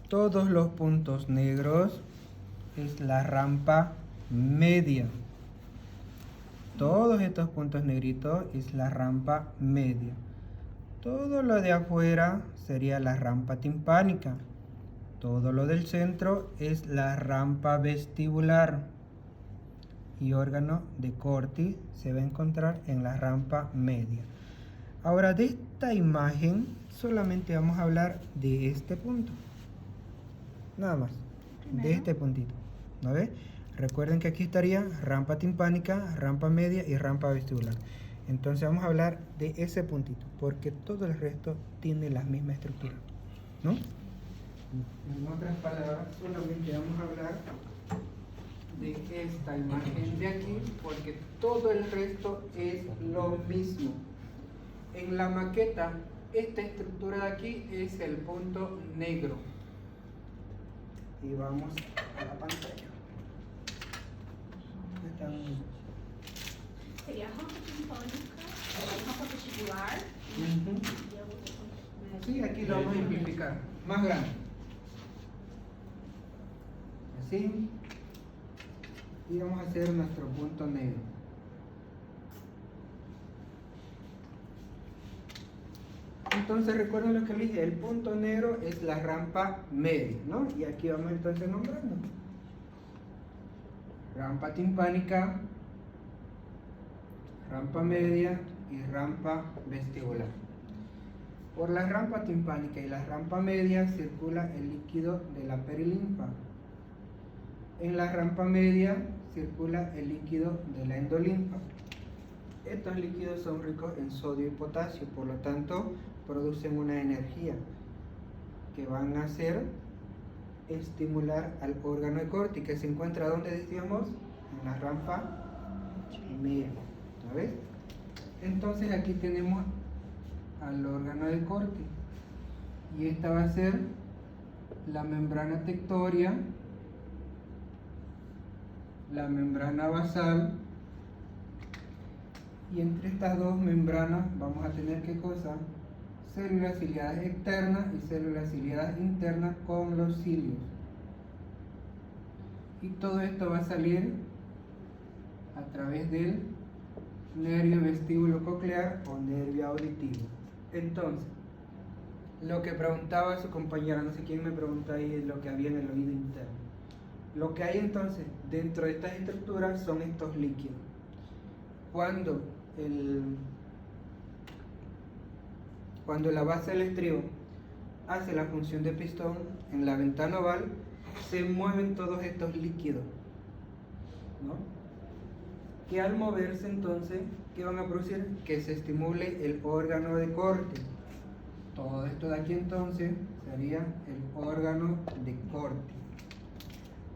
Todos los puntos negros es la rampa media. Todos estos puntos negritos es la rampa media. Todo lo de afuera sería la rampa timpánica. Todo lo del centro es la rampa vestibular. Y órgano de Corti se va a encontrar en la rampa media. Ahora de esta imagen solamente vamos a hablar de este punto. Nada más. De este puntito. ¿No ves? Recuerden que aquí estaría rampa timpánica, rampa media y rampa vestibular. Entonces vamos a hablar de ese puntito, porque todo el resto tiene la misma estructura, ¿no? En otras palabras, solamente vamos a hablar de esta imagen de aquí, porque todo el resto es lo mismo. En la maqueta, esta estructura de aquí es el punto negro. Y vamos a la pantalla. Seria a rampa timpânica, a rampa vestibular Ujú. e a outra. Sí, aquí lo vamos a simplificar. Más grande. Así. Y vamos a hacer nuestro punto negro. Entonces recuerden lo que les dije, el punto negro es la rampa media, ¿no? Y aquí vamos entonces nombrando. Rampa timpánica, rampa media y rampa vestibular. Por la rampa timpánica y la rampa media circula el líquido de la perilinfa. En la rampa media circula el líquido de la endolinfa. Estos líquidos son ricos en sodio y potasio, por lo tanto producen una energía que van a hacer estimular al órgano de Corti, que se encuentra donde decíamos en la rampa media. ¿Sabes? Entonces aquí tenemos al órgano de Corti y esta va a ser la membrana tectoria, la membrana basal, y entre estas dos membranas vamos a tener ¿qué cosa? Células ciliadas externas y células ciliadas internas con los cilios. Y todo esto va a salir a través del nervio vestíbulo coclear o nervio auditivo. Entonces, lo que preguntaba su compañera, no sé quién me preguntó ahí lo que había en el oído interno. Lo que hay entonces dentro de estas estructuras son estos líquidos. Cuando la base del estribo hace la función de pistón, en la ventana oval se mueven todos estos líquidos, ¿no? Que al moverse entonces, ¿qué van a producir? Que se estimule el órgano de corte. Todo esto de aquí entonces sería el órgano de corte.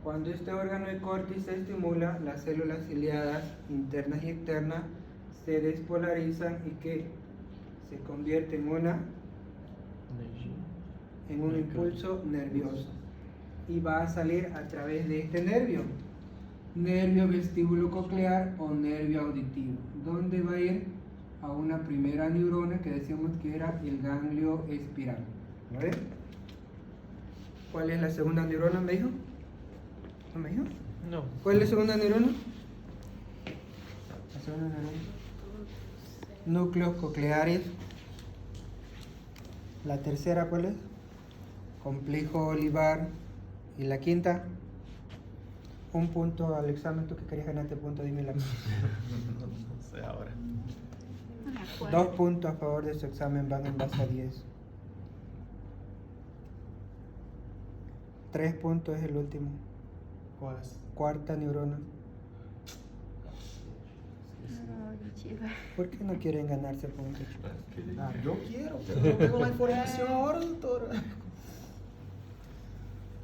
Cuando este órgano de corte se estimula, las células ciliadas internas y externas se despolarizan y que se convierte en un impulso nervioso y va a salir a través de este nervio vestíbulo coclear o nervio auditivo, donde va a ir a una primera neurona que decíamos que era el ganglio espiral. ¿Vale? ¿Cuál es la segunda neurona, me dijo? ¿No me dijo? No. ¿Cuál es la segunda neurona? La segunda neurona. Núcleos cocleares. La tercera, ¿cuál es? Complejo olivar. Y la quinta, un punto al examen. Tú que querías ganarte punto, dime la. No sé ahora. 2 puntos a favor de su examen van en base a 10. 3 puntos es el último. ¿Cuál es? Cuarta neurona. No, chica. ¿Por qué no quieren ganarse puntos, chicos? Ah, yo quiero, pero no tengo la información ahora, doctor.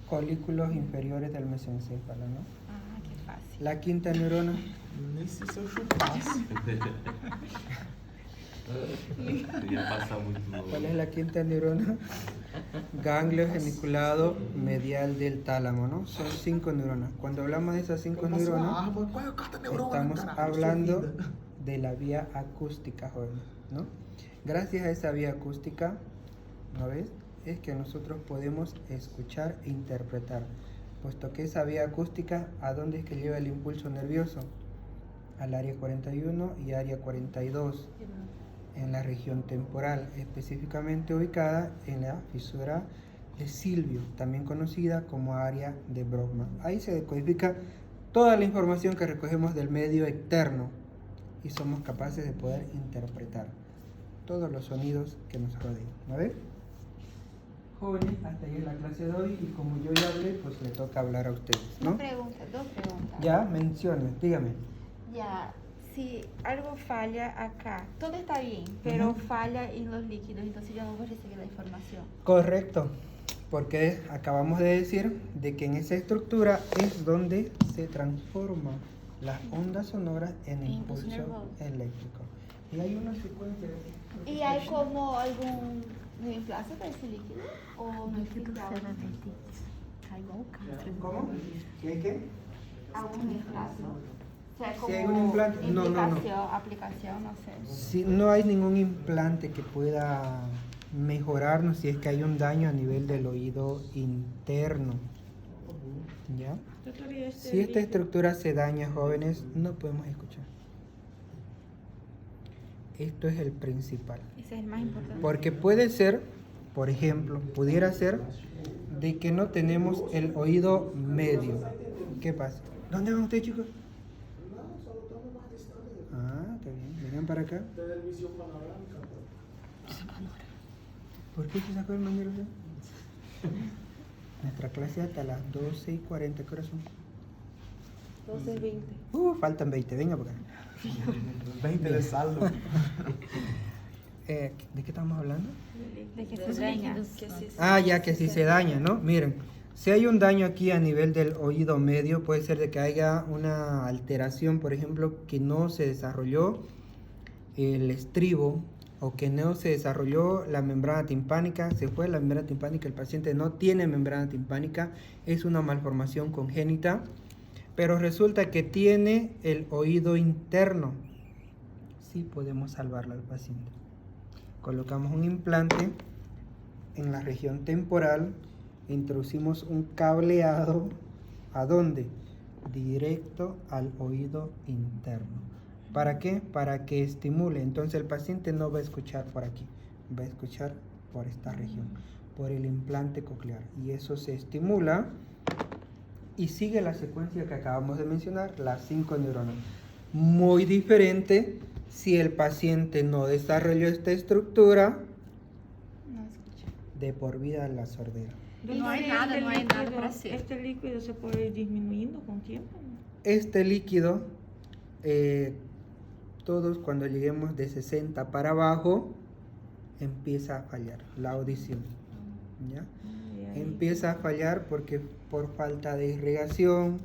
Folículos inferiores del mesencéfalo, ¿no? Ah, qué fácil. La quinta neurona. Nem se eu chutasse. Ya pasa muito ¿Cuál es la quinta neurona? Ganglio geniculado medial del tálamo, ¿no? Son 5 neuronas. Cuando hablamos de esas 5 neuronas, estamos hablando de la vía acústica, jóvenes, ¿no? Gracias a esa vía acústica, ¿no ves? Es que nosotros podemos escuchar e interpretar, puesto que esa vía acústica, ¿a dónde es que lleva el impulso nervioso? Al área 41 y área 42, en la región temporal, específicamente ubicada en la fisura de Silvio, también conocida como área de Brodmann. Ahí se decodifica toda la información que recogemos del medio externo y somos capaces de poder interpretar todos los sonidos que nos rodean. ¿No ves? Jóvenes, hasta ahí es la clase de hoy y como yo ya hablé, pues le toca hablar a ustedes, ¿no? Dos preguntas. Ya, mencione, dígame. Ya, si algo falla acá, todo está bien, pero Ujú. falla en los líquidos, entonces yo no voy a recibir la información. Correcto, porque acabamos de decir de que en esa estructura es donde se transforman las ondas sonoras en Impulso impulso nervioso. eléctrico. Y hay una secuencia de... ¿Y hay como algún reemplazo para ese líquido? ¿O no existe algo? ¿Cómo? ¿Y hay qué? ¿Algún reemplazo? O sea, Si hay un implante, no. Aplicación, no sé. Si no hay ningún implante que pueda mejorarnos si es que hay un daño a nivel del oído interno. ¿Ya? Si esta estructura se daña, jóvenes, no podemos escuchar. Esto es el principal. Ese es el más importante. Porque puede ser, por ejemplo, pudiera ser de que no tenemos el oído medio. ¿Qué pasa? ¿Dónde van ustedes, chicos? Ah, está bien. Vengan para acá. ¿Por qué se sacó el mañana? Nuestra clase hasta las 12:40, ¿qué horas son? 12:20. Faltan 20, venga por acá. 20 de saldo. ¿De qué estamos hablando? De que se daña. Ya que si se daña, ¿no? Miren, si hay un daño aquí a nivel del oído medio, puede ser de que haya una alteración, por ejemplo, que no se desarrolló el estribo o que no se desarrolló la membrana timpánica, se fue la membrana timpánica, el paciente no tiene membrana timpánica, es una malformación congénita, pero resulta que tiene el oído interno. Sí podemos salvarlo al paciente. Colocamos un implante en la región temporal, introducimos un cableado, ¿a dónde? Directo al oído interno. ¿Para qué? Para que estimule. Entonces el paciente no va a escuchar por aquí, va a escuchar por esta región, por el implante coclear. Y eso se estimula y sigue la secuencia que acabamos de mencionar, las 5 neuronas. Muy diferente si el paciente no desarrolló esta estructura, No escucha. de por vida la sordera. No hay nada para hacer. Este líquido se puede ir disminuyendo con tiempo, ¿no? Este líquido, todos cuando lleguemos de 60 para abajo, empieza a fallar la audición. ¿Ya? Empieza a fallar porque por falta de irrigación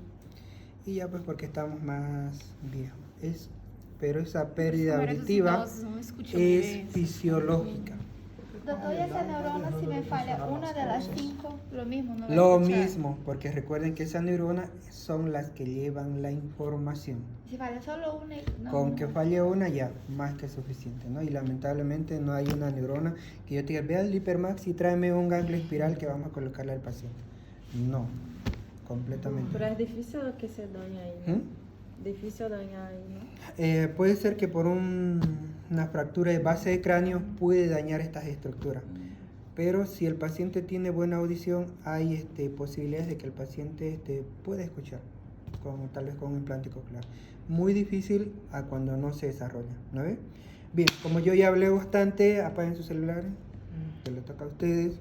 y ya pues porque estamos más viejos. Pero esa pérdida auditiva es fisiológica. Doctor, y esa neurona, si me falla una de las 5, lo mismo, ¿no? Lo mismo, porque recuerden que esas neuronas son las que llevan la información. Si falla solo una, no. Con que falle una ya, más que suficiente, ¿no? Y lamentablemente no hay una neurona que yo te diga, ve al Hipermax y tráeme un ganglio espiral que vamos a colocarle al paciente. No, completamente. Pero es difícil que se dañe ahí, ¿no? ¿Mm? Difícil dañar ahí, ¿no? Puede ser que por una fractura de base de cráneo puede dañar estas estructuras. Pero si el paciente tiene buena audición, hay posibilidades de que el paciente pueda escuchar, tal vez con un implante coclear. Muy difícil a cuando no se desarrolla, ¿no ve? Bien, como yo ya hablé bastante, apaguen sus celulares, que le toca a ustedes.